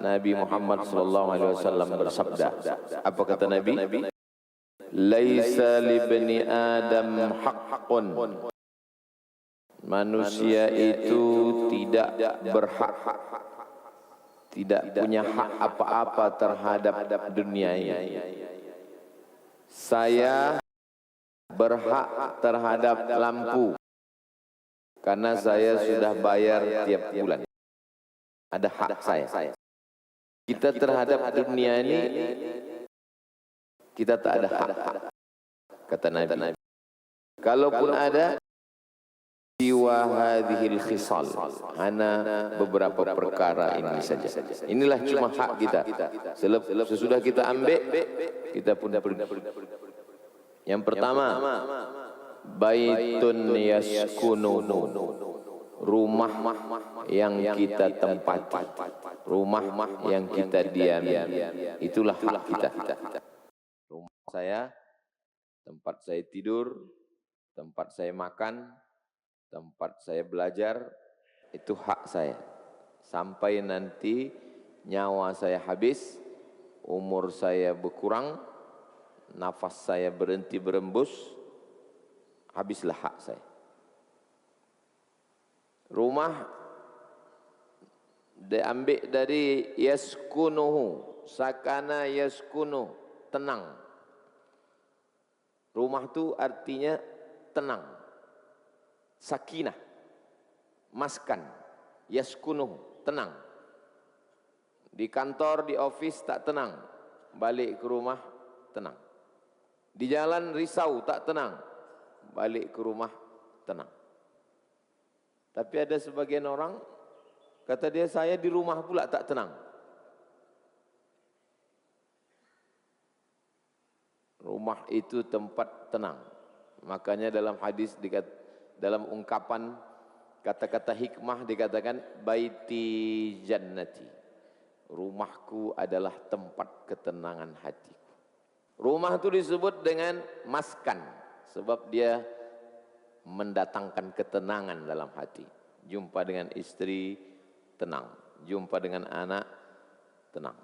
Nabi Muhammad sallallahu alaihi wasallam bersabda. Apa kata Nabi? Laisa libni Adam haqqun. Manusia itu tidak berhak, tidak punya hak apa-apa terhadap dunia ini. Saya berhak terhadap lampu karena saya sudah bayar tiap bulan. Ada hak saya. Kita terhadap dunia ini kita tak ada hak, kata Nabi. Kalaupun ada, siwa hadhil khisal, hanya beberapa perkara ini saja. Inilah cuma hak kita. Sesudah kita ambil, kita pun pergi. Yang pertama, baitun yaskunuhu, rumah yang kita tempati, rumah yang kita diami, itulah hak kita. Rumah saya, tempat saya tidur, tempat saya makan, tempat saya belajar, itu hak saya. Sampai nanti nyawa saya habis, umur saya berkurang, nafas saya berhenti berembus, habislah hak saya. Rumah diambil dari yaskunuhu, sakana yaskunu, tenang. Rumah itu artinya tenang. Sakinah, maskan, yaskunuh, tenang. Di kantor, di office tak tenang, balik ke rumah tenang. Di jalan risau, tak tenang, balik ke rumah tenang. Tapi ada sebagian orang, kata dia, saya di rumah pula tak tenang. Rumah itu tempat tenang. Makanya dalam hadis, dalam ungkapan kata-kata hikmah dikatakan baiti jannati, rumahku adalah tempat ketenangan hatiku. Rumah itu disebut dengan maskan sebab dia mendatangkan ketenangan dalam hati. Jumpa dengan istri tenang, jumpa dengan anak tenang.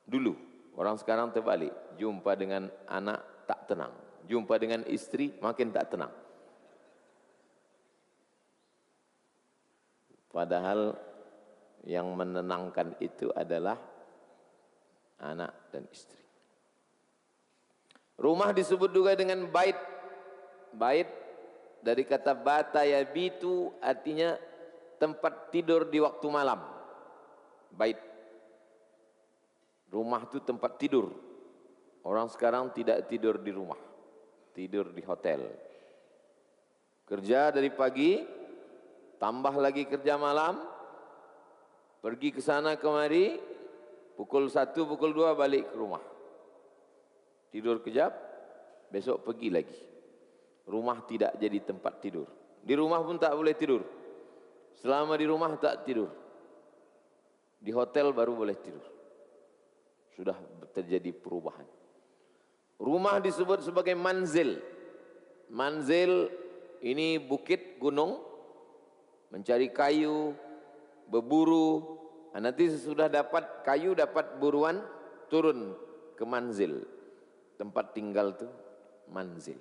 Dulu orang sekarang terbalik, jumpa dengan anak tak tenang, jumpa dengan istri makin tak tenang. Padahal yang menenangkan itu adalah anak dan istri. Rumah disebut juga dengan bait. Bait dari kata bata yabitu, artinya tempat tidur di waktu malam. Bait. Rumah itu tempat tidur. Orang sekarang tidak tidur di rumah, tidur di hotel. Kerja dari pagi, tambah lagi kerja malam, pergi ke sana kemari, pukul 1, pukul 2 balik ke rumah. Tidur kejap, besok pergi lagi. Rumah tidak jadi tempat tidur. Di rumah pun tak boleh tidur. Selama di rumah tak tidur. Di hotel baru boleh tidur. Sudah terjadi perubahan. Rumah disebut sebagai manzil. Manzil ini bukit gunung, mencari kayu, berburu. Nanti sesudah dapat kayu, dapat buruan, turun ke manzil. Tempat tinggal itu manzil.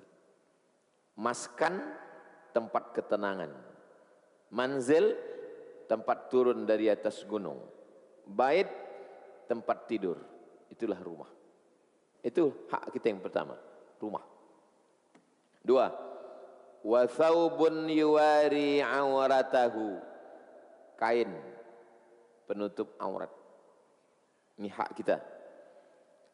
Maskan, tempat ketenangan. Manzil, tempat turun dari atas gunung. Bait, tempat tidur. Itulah rumah. Itu hak kita yang pertama, rumah. 2, wa thawbun yuwari awratahu, kain penutup aurat. Ini hak kita.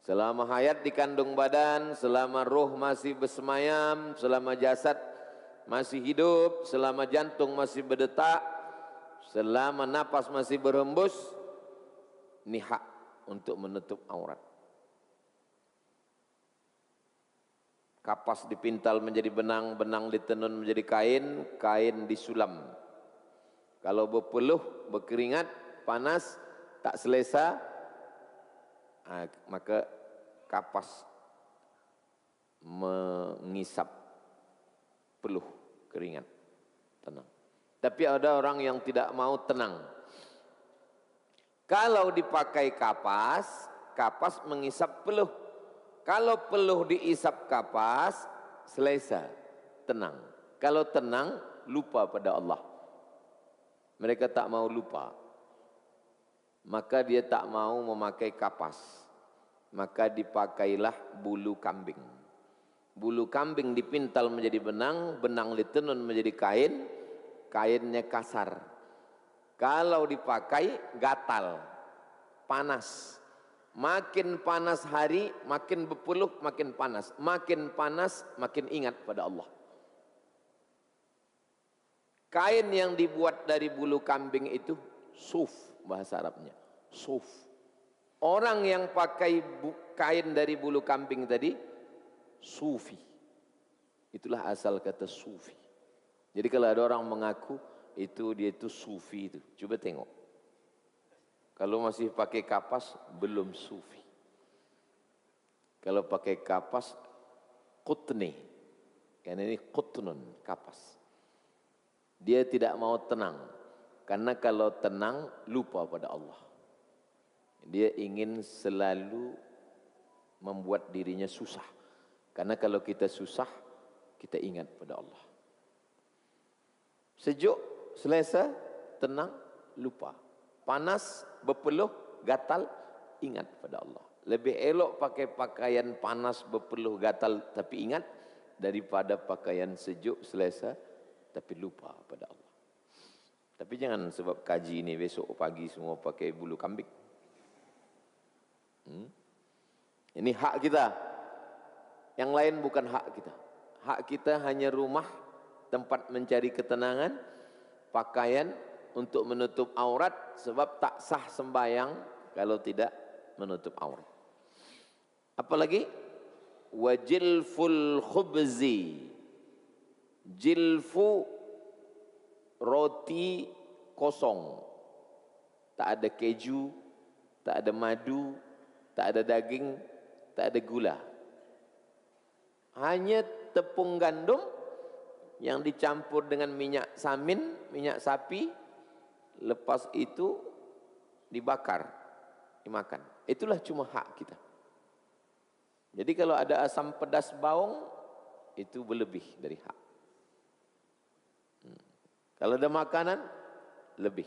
Selama hayat di kandung badan, selama roh masih bersemayam, selama jasad masih hidup, selama jantung masih berdetak, selama napas masih berhembus, ini hak untuk menutup aurat. Kapas dipintal menjadi benang, benang ditenun menjadi kain, kain disulam. Kalau berpeluh, berkeringat, panas, tak selesa, maka kapas mengisap peluh, keringat, tenang. Tapi ada orang yang tidak mau tenang. Kalau dipakai kapas, kapas mengisap peluh. Kalau peluh diisap kapas, selesa, tenang. Kalau tenang, lupa pada Allah. Mereka tak mau lupa. Maka dia tak mau memakai kapas. Maka dipakailah bulu kambing. Bulu kambing dipintal menjadi benang, benang ditenun menjadi kain, kainnya kasar. Kalau dipakai gatal, panas. Makin panas hari, makin berpeluh, makin panas. Makin panas, makin ingat pada Allah. Kain yang dibuat dari bulu kambing itu suf, bahasa Arabnya. Suf. Orang yang pakai kain dari bulu kambing tadi, sufi. Itulah asal kata sufi. Jadi kalau ada orang mengaku dia itu sufi itu, coba tengok. Kalau masih pakai kapas, belum sufi. Kalau pakai kapas, qutni. Karena ini qutnun, kapas. Dia tidak mau tenang. Karena kalau tenang, lupa pada Allah. Dia ingin selalu membuat dirinya susah. Karena kalau kita susah, kita ingat pada Allah. Sejuk, selesa, tenang, lupa. Panas, berpeluh, gatal, ingat pada Allah. Lebih elok pakai pakaian panas, berpeluh, gatal, tapi ingat, daripada pakaian sejuk, selesa, tapi lupa pada Allah. Tapi jangan sebab kaji ini besok pagi semua pakai bulu kambing. Ini hak kita. Yang lain bukan hak kita. Hak kita hanya rumah, tempat mencari ketenangan, pakaian untuk menutup aurat, sebab tak sah sembahyang kalau tidak menutup aurat. Apalagi wajilful khubzi. Jilfu, roti kosong, tak ada keju, tak ada madu, tak ada daging, tak ada gula. Hanya tepung gandum yang dicampur dengan minyak samin, minyak sapi, lepas itu dibakar, dimakan. Itulah cuma hak kita. Jadi kalau ada asam pedas bawang, itu berlebih dari hak. Kalau ada makanan, lebih.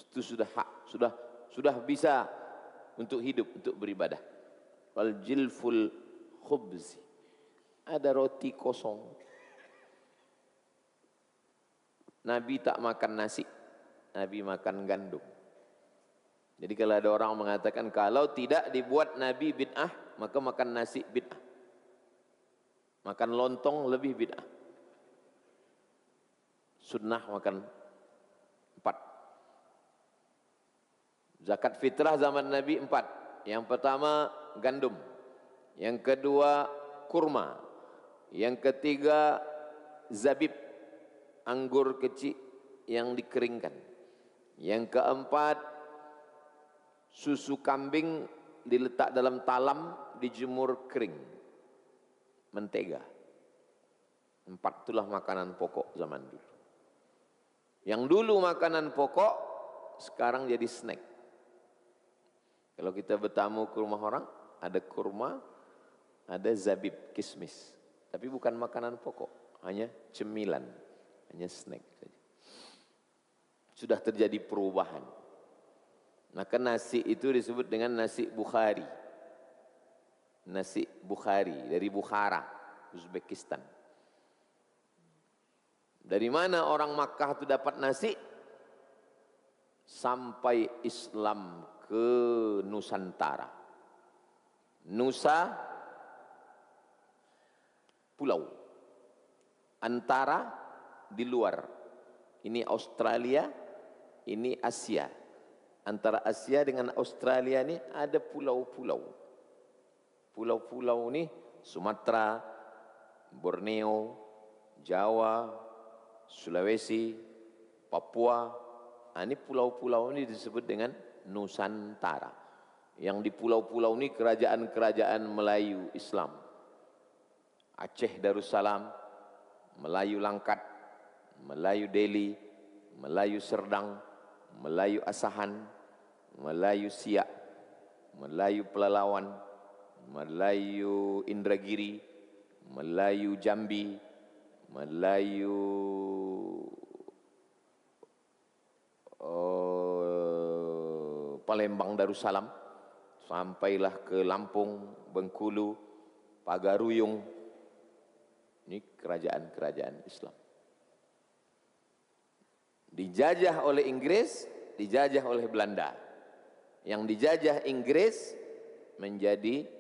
Itu sudah hak, sudah bisa untuk hidup, untuk beribadah. Wal jilful khubzi. Ada roti kosong. Nabi tak makan nasi, Nabi makan gandum. Jadi kalau ada orang mengatakan kalau tidak dibuat Nabi bid'ah, maka makan nasi bid'ah. Makan lontong lebih bid'ah. Sunnah makan 4. Zakat fitrah zaman Nabi 4. Yang pertama gandum. Yang kedua kurma. Yang ketiga zabib, anggur kecil yang dikeringkan. Yang keempat susu kambing diletak dalam talam, dijemur kering. Mentega. 4 itulah makanan pokok zaman dulu. Yang dulu makanan pokok, sekarang jadi snack. Kalau kita bertamu ke rumah orang, ada kurma, ada zabib, kismis. Tapi bukan makanan pokok, hanya cemilan, hanya snack saja. Sudah terjadi perubahan. Maka nasi itu disebut dengan nasi Bukhari. Nasi Bukhari, dari Bukhara, Uzbekistan. Dari mana orang Makkah itu dapat nasi? Sampai Islam ke Nusantara. Nusa, pulau. Antara, di luar. Ini Australia, ini Asia. Antara Asia dengan Australia ini ada pulau-pulau. Pulau-pulau ini Sumatera, Borneo, Jawa, Sulawesi, Papua. Ini pulau-pulau ini disebut dengan Nusantara. Yang di pulau-pulau ini kerajaan-kerajaan Melayu Islam. Aceh Darussalam, Melayu Langkat, Melayu Delhi, Melayu Serdang, Melayu Asahan, Melayu Siak, Melayu Pelalawan, Melayu Indragiri, Melayu Jambi, Melayu Palembang Darussalam, sampailah ke Lampung, Bengkulu, Pagaruyung. Ini kerajaan-kerajaan Islam. Dijajah oleh Inggris, dijajah oleh Belanda. Yang dijajah Inggris menjadi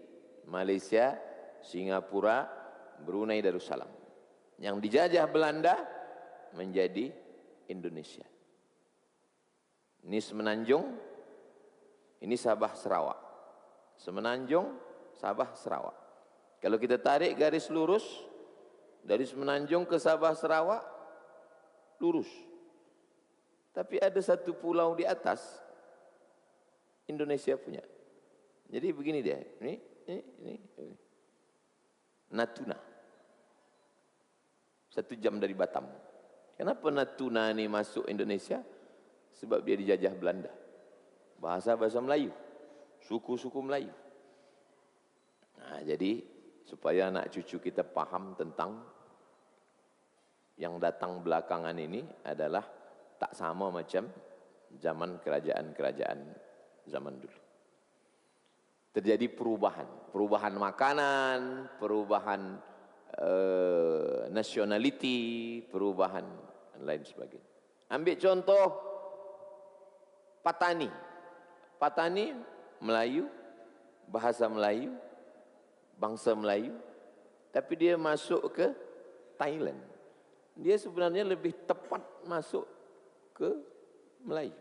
Malaysia, Singapura, Brunei Darussalam. Yang dijajah Belanda menjadi Indonesia. Ini Semenanjung, ini Sabah Sarawak. Semenanjung, Sabah Sarawak. Kalau kita tarik garis lurus dari Semenanjung ke Sabah Sarawak, lurus. Tapi ada satu pulau di atas, Indonesia punya. Jadi begini dia, ini. Natuna. 1 jam dari Batam. Kenapa Natuna ini masuk Indonesia? Sebab dia dijajah Belanda. Bahasa-bahasa Melayu, suku-suku Melayu. Nah, jadi supaya anak cucu kita paham tentang yang datang belakangan ini adalah tak sama macam zaman kerajaan-kerajaan zaman dulu. Terjadi perubahan makanan, perubahan nationality, perubahan dan lain sebagainya. Ambil contoh Patani. Patani Melayu, bahasa Melayu, bangsa Melayu, tapi dia masuk ke Thailand. Dia sebenarnya lebih tepat masuk ke Melayu.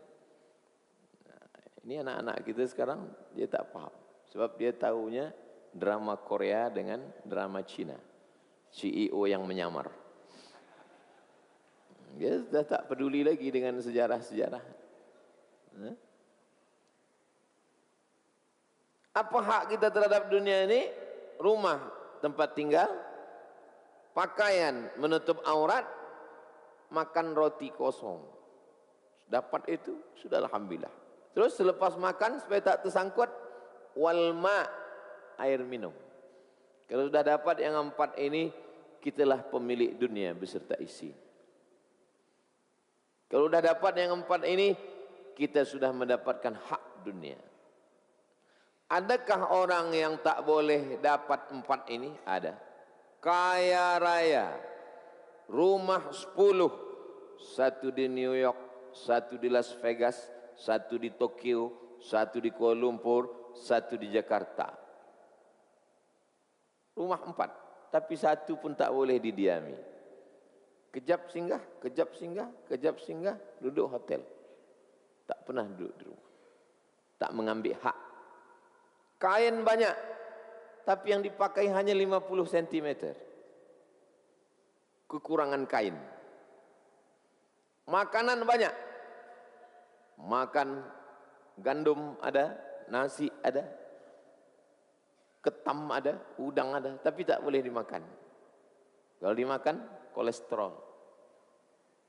Nah, ini anak-anak kita sekarang dia tak paham. Sebab dia tahunya drama Korea dengan drama Cina. CEO yang menyamar. Dia sudah tak peduli lagi dengan sejarah-sejarah. Apa hak kita terhadap dunia ini? Rumah, tempat tinggal, pakaian menutup aurat, makan roti kosong. Dapat itu, sudah alhamdulillah. Terus selepas makan, supaya tak tersangkut, walma, air minum. Kalau sudah dapat yang 4 ini, kitalah pemilik dunia beserta isi. Kalau sudah dapat yang 4 ini, kita sudah mendapatkan hak dunia. Adakah orang yang tak boleh dapat 4 ini? Ada. Kaya raya, rumah 10, 1 di New York, 1 di Las Vegas, 1 di Tokyo, 1 di Kuala Lumpur, 1 di Jakarta. Rumah 4, tapi 1 pun tak boleh didiami. Kejap singgah, kejap singgah, kejap singgah, duduk hotel. Tak pernah duduk di rumah. Tak mengambil hak. Kain banyak, tapi yang dipakai hanya 50 cm. Kekurangan kain. Makanan banyak. Makan gandum ada, nasi ada, ketam ada, udang ada, tapi tak boleh dimakan. Kalau dimakan, kolesterol,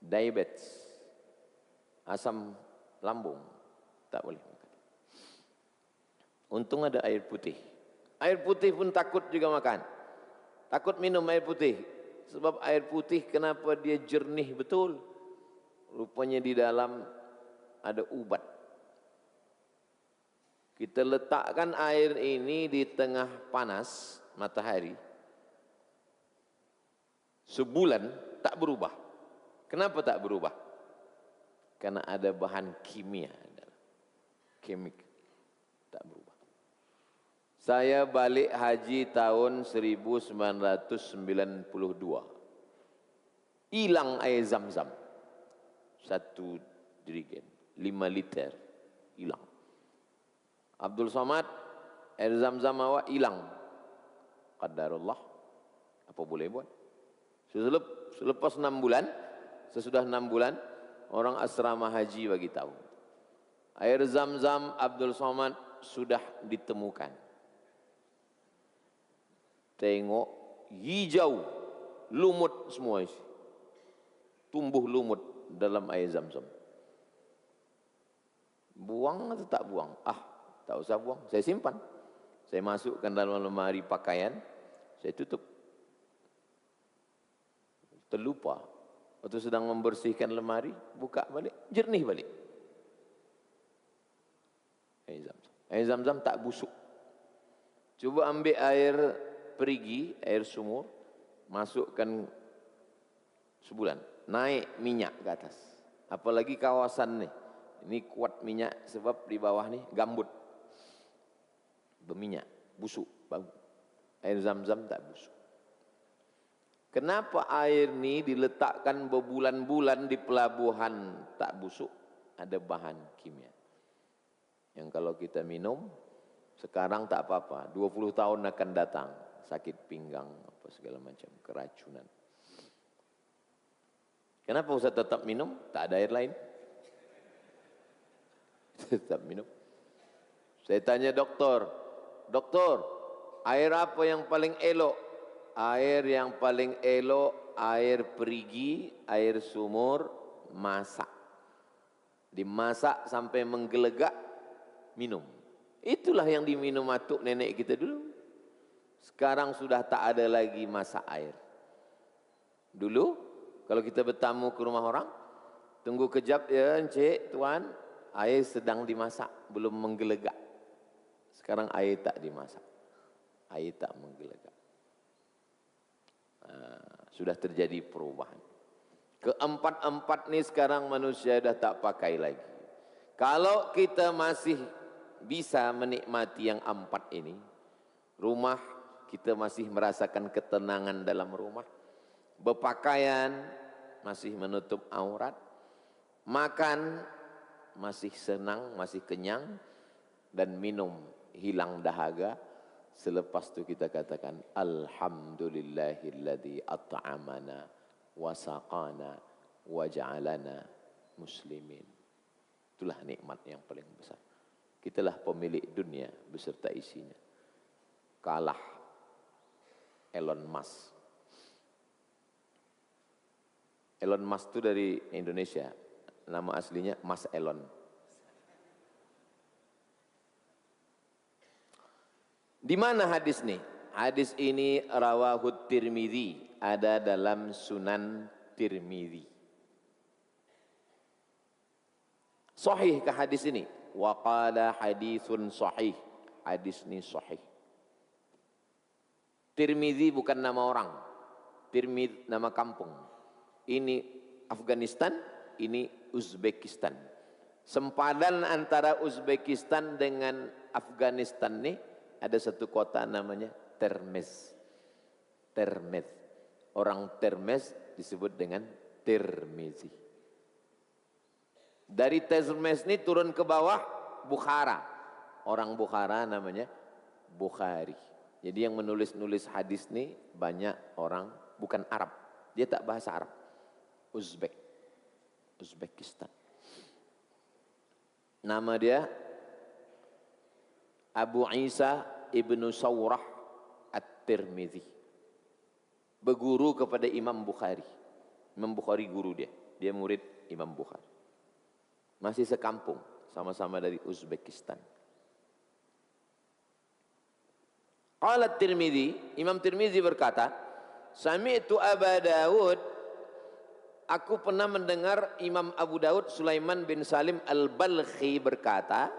diabetes, asam lambung, tak boleh makan. Untung ada air putih. Air putih pun takut juga makan. Takut minum air putih. Sebab air putih kenapa dia jernih betul? Rupanya di dalam ada ubat. Kita letakkan air ini di tengah panas matahari. Sebulan tak berubah. Kenapa tak berubah? Karena ada bahan kimia dalam. Kimik. Tak berubah. Saya balik haji tahun 1992. Hilang air zam-zam. 1 jerigen, 5 liter. Hilang. Abdul Somad, air zam-zam awak hilang. Qadarullah. Apa boleh buat? Selepas 6 bulan, sesudah 6 bulan, orang asrama haji bagi tahu. Air zam-zam Abdul Somad sudah ditemukan. Tengok hijau, lumut semua isi. Tumbuh lumut dalam air zam-zam. Buang atau tak buang? Ah, tak usah buang, saya simpan. Saya masukkan dalam lemari pakaian, saya tutup. Terlupa, waktu sedang membersihkan lemari, buka balik, jernih balik. Air Zam-Zam tak busuk. Coba ambil air perigi, air sumur, masukkan sebulan, naik minyak ke atas. Apalagi kawasan nih, ini kuat minyak sebab di bawah nih gambut, berminyak, busuk, bau. Air Zam-Zam tak busuk. Kenapa air ini diletakkan berbulan-bulan di pelabuhan tak busuk? Ada bahan kimia. Yang kalau kita minum, sekarang tak apa-apa, 20 tahun akan datang, sakit pinggang, apa segala macam, keracunan. Kenapa Ustaz tetap minum? Tak ada air lain. Tetap minum. Saya tanya doktor, air apa yang paling elok? Air yang paling elok, air perigi, air sumur, masak. Dimasak sampai menggelegak, minum. Itulah yang diminum atuk nenek kita dulu. Sekarang sudah tak ada lagi masak air. Dulu, kalau kita bertamu ke rumah orang, tunggu kejap ya encik, tuan, air sedang dimasak, belum menggelegak. Sekarang air tak dimasak, air tak menggelegak. Sudah terjadi perubahan. Keempat-empat ni sekarang manusia dah tak pakai lagi. Kalau kita masih bisa menikmati yang empat ini, rumah kita masih merasakan ketenangan dalam rumah, berpakaian masih menutup aurat, makan masih senang, masih kenyang, dan minum hilang dahaga. Selepas itu kita katakan alhamdulillahilladzi at'amana wa saqana wa ja'alana muslimin. Itulah nikmat yang paling besar. Kitalah pemilik dunia beserta isinya. Kalah Elon Musk. Elon Musk itu dari Indonesia. Nama aslinya Mas Elon. Di mana hadis nih? Hadis ini rawahu Tirmidzi, ada dalam Sunan Tirmidzi. Sahih ke hadis ini? Wa qala haditsun sahih. Hadis ini sahih. Tirmidzi bukan nama orang. Tirmidz nama kampung. Ini Afghanistan, ini Uzbekistan. Sempadan antara Uzbekistan dengan Afghanistan nih, ada satu kota namanya Termez. Termez. Orang Termez disebut dengan Tirmizi. Dari Termez ini turun ke bawah Bukhara. Orang Bukhara namanya Bukhari. Jadi yang menulis-nulis hadis ini banyak orang bukan Arab. Dia tak bahasa Arab. Uzbek. Uzbekistan. Nama dia Abu Isa ibnu Sawrah At-Tirmidzi. Berguru kepada Imam Bukhari. Imam Bukhari guru dia. Dia murid Imam Bukhari. Masih sekampung. Sama-sama dari Uzbekistan. Qala Tirmidzi, Imam Tirmidzi berkata, Sami'tu Aba Dawud, aku pernah mendengar Imam Abu Dawud Sulaiman bin Salim Al-Balkhi berkata,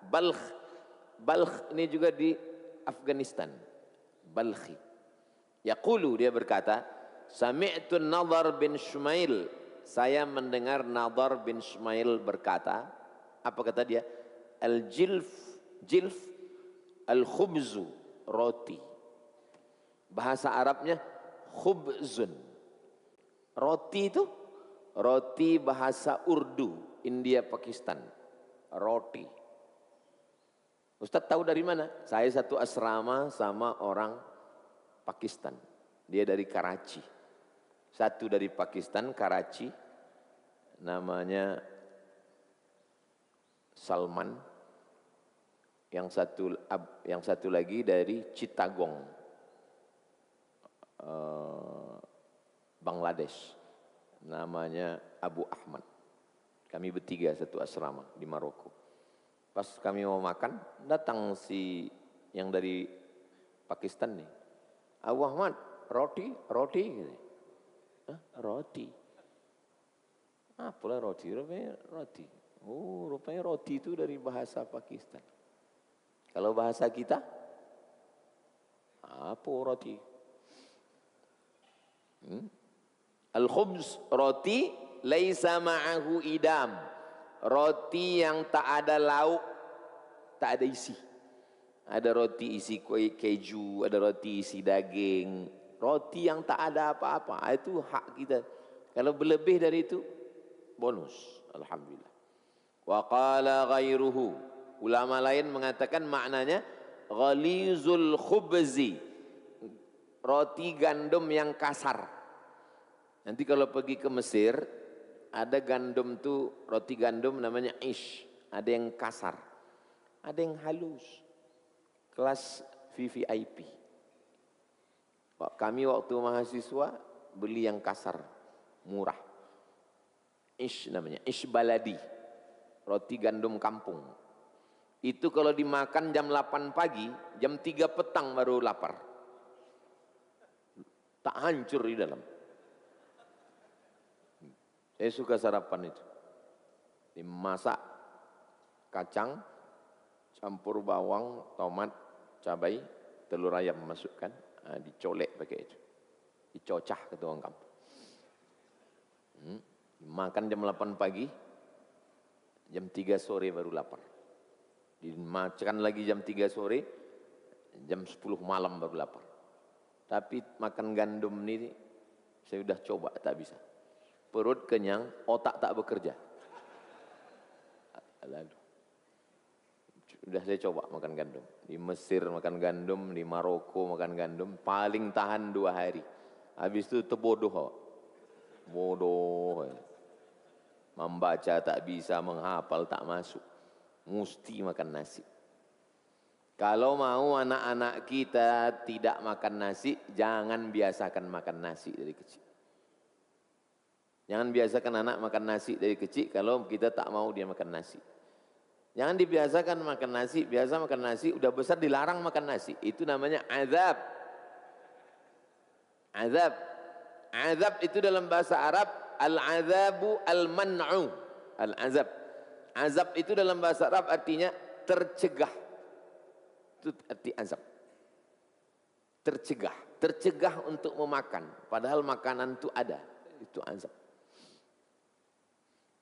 Balkh ini juga di Afghanistan. Balkhi. Yaqulu, dia berkata, Sami'tu Nadhar bin Shumail, saya mendengar Nadhar bin Shumail berkata, apa kata dia? Al-jilf, al-khubzu, roti. Bahasa Arabnya khubzun. Roti itu, roti bahasa Urdu, India, Pakistan. Roti. Ustaz tahu dari mana? Saya satu asrama sama orang Pakistan. Dia dari Karachi. Satu dari Pakistan, Karachi. Namanya Salman. Yang satu lagi dari Chittagong, Bangladesh. Namanya Abu Ahmad. Kami bertiga satu asrama di Maroko. Pas kami mau makan, datang si yang dari Pakistan nih. Abu Ahmad, roti, roti. Gitu. Hah, roti. Apalah roti, rupanya roti. Oh, rupanya roti itu dari bahasa Pakistan. Kalau bahasa kita, apa roti? Al-khubz, roti, laisa ma'ahu idam. Roti yang tak ada lauk, tak ada isi. Ada roti isi keju, ada roti isi daging. Roti yang tak ada apa-apa, itu hak kita. Kalau berlebih dari itu, bonus. Alhamdulillah. Wa qala ghairuhu. Ulama lain mengatakan maknanya ghalizul khubzi. Roti gandum yang kasar. Nanti kalau pergi ke Mesir, ada gandum tuh, roti gandum namanya ish. Ada yang kasar, ada yang halus. Kelas VVIP. Kami waktu mahasiswa beli yang kasar, murah. Ish namanya, ish baladi. Roti gandum kampung. Itu kalau dimakan jam 8 pagi, jam 3 petang baru lapar. Tak hancur di dalam. Saya suka sarapan itu. Dimasak kacang, campur bawang, tomat, cabai, telur ayam masukkan, dicolek pakai itu. Dicocah ke orang kampung. Makan jam 8 pagi, jam 3 sore baru lapar. Dimakan lagi jam 3 sore, jam 10 malam baru lapar. Tapi makan gandum ini saya sudah coba, tak bisa. Perut kenyang, otak tak bekerja. Lalu sudah saya coba makan gandum. Di Mesir makan gandum, di Maroko makan gandum, paling tahan 2 hari. Habis itu terbodoh. Bodoh. Membaca tak bisa, menghafal tak masuk. Mesti makan nasi. Kalau mau anak-anak kita tidak makan nasi, jangan biasakan makan nasi dari kecil. Jangan biasakan anak makan nasi dari kecil kalau kita tak mau dia makan nasi. Jangan dibiasakan makan nasi, biasa makan nasi, udah besar dilarang makan nasi. Itu namanya azab. Azab. Azab itu dalam bahasa Arab, al-azabu al-man'u. Al-azab. Azab itu dalam bahasa Arab artinya tercegah. Itu arti azab. Tercegah. Tercegah untuk memakan. Padahal makanan itu ada. Itu azab.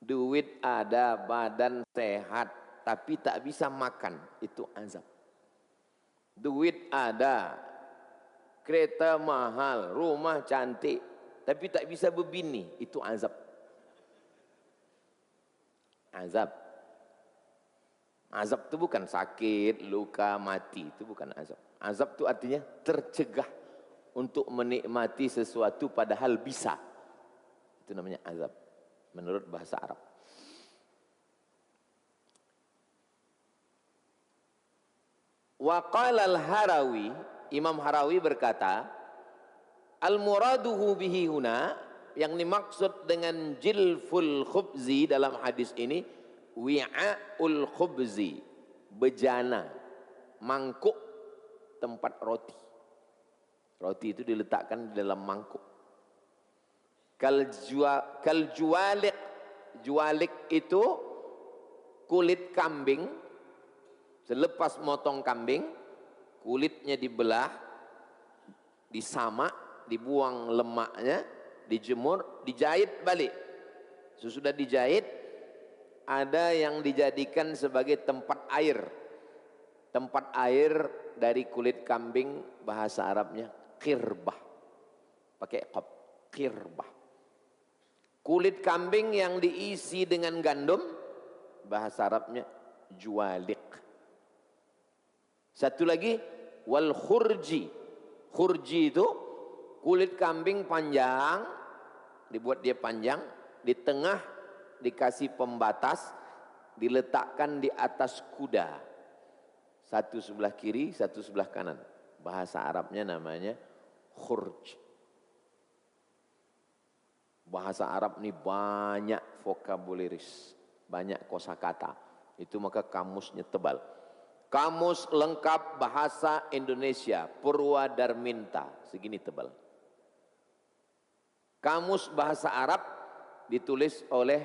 Duit ada, badan sehat, tapi tak bisa makan, itu azab. Duit ada, kereta mahal, rumah cantik, tapi tak bisa berbini, itu azab. Azab. Azab itu bukan sakit, luka, mati, itu bukan azab. Azab itu artinya tercegah untuk menikmati sesuatu padahal bisa. Itu namanya azab. Menurut bahasa Arab. Wa qala al-Harawi, Imam Harawi berkata, al-muraduhu bihi huna, yang dimaksud dengan jilful khubzi dalam hadis ini, wi'a'ul khubzi, bejana, mangkuk tempat roti. Roti itu diletakkan di dalam mangkuk. Kal juwalik, juwalik itu kulit kambing. Selepas motong kambing, kulitnya dibelah, disamak, dibuang lemaknya, dijemur, dijahit balik. Sesudah dijahit, ada yang dijadikan sebagai tempat air. Tempat air dari kulit kambing, bahasa Arabnya qirbah. Pakai qab, qirbah. Kulit kambing yang diisi dengan gandum, bahasa Arabnya juwalik. Satu lagi, wal khurji. Khurji itu kulit kambing panjang, dibuat dia panjang, di tengah dikasih pembatas, diletakkan di atas kuda. Satu sebelah kiri, satu sebelah kanan. Bahasa Arabnya namanya khurj. Bahasa Arab ini banyak vokabuleris, banyak kosakata. Itu maka kamusnya tebal. Kamus lengkap bahasa Indonesia Purwadarminta segini tebal. Kamus bahasa Arab ditulis oleh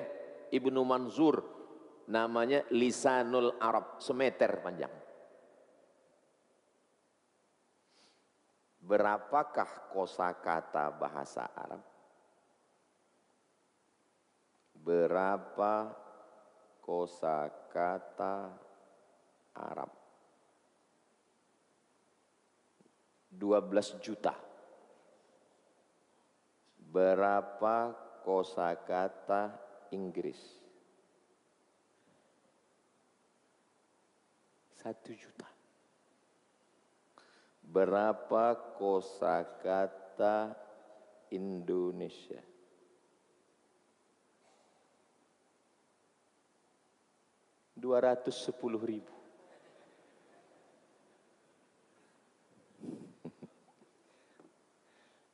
Ibnu Manzur, namanya Lisanul Arab, semeter panjang. Berapakah kosakata bahasa Arab? Berapa kosakata Arab? 12 juta. Berapa kosakata Inggris? 1 juta. Berapa kosakata Indonesia? 210.000.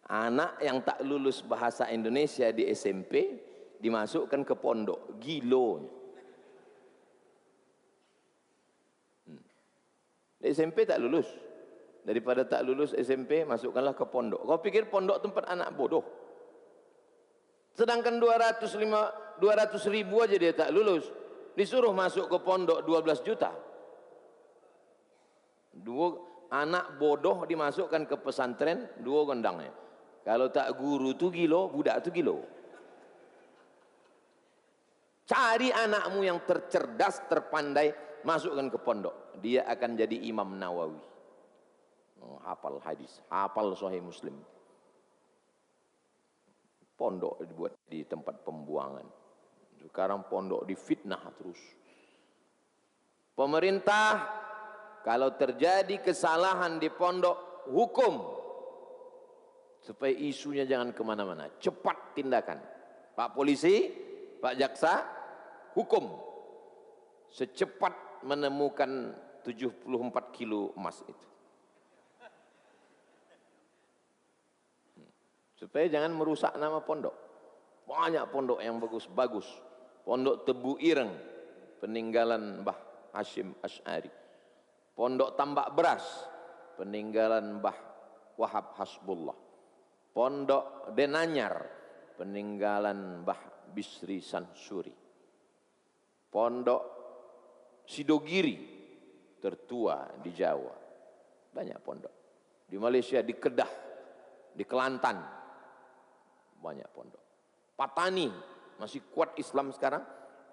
Anak yang tak lulus bahasa Indonesia di SMP dimasukkan ke pondok, gilo. Di SMP tak lulus. Daripada tak lulus SMP, masukkanlah ke pondok. Kau pikir pondok tempat anak bodoh? Sedangkan 200.000 aja dia tak lulus. Disuruh masuk ke pondok 12 juta. Dua anak bodoh dimasukkan ke pesantren, 2 gondangnya. Kalau tak guru tu gilo, budak tu gilo. Cari anakmu yang tercerdas, terpandai, masukkan ke pondok. Dia akan jadi Imam Nawawi. Hafal hadis, hafal Sahih Muslim. Pondok dibuat di tempat pembuangan. Sekarang pondok difitnah terus. Pemerintah kalau terjadi kesalahan di pondok, hukum. Supaya isunya jangan kemana-mana. Cepat tindakan. Pak polisi, Pak jaksa, hukum. Secepat menemukan 74 kilo emas itu. Supaya jangan merusak nama pondok. Banyak pondok yang bagus-bagus. Pondok Tebu Ireng, peninggalan Mbah Hashim Asy'ari. Pondok Tambak Beras, peninggalan Mbah Wahab Hasbullah. Pondok Denanyar, peninggalan Mbah Bisri Sansuri. Pondok Sidogiri, tertua di Jawa. Banyak pondok. Di Malaysia, di Kedah, di Kelantan, banyak pondok. Patani masih kuat Islam sekarang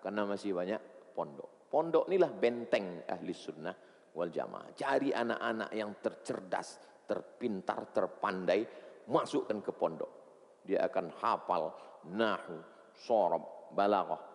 karena masih banyak pondok. Pondok inilah benteng ahli sunnah wal jamaah. Cari anak-anak yang tercerdas, terpintar, terpandai, masukkan ke pondok. Dia akan hafal nahwu, shorab, balaghah,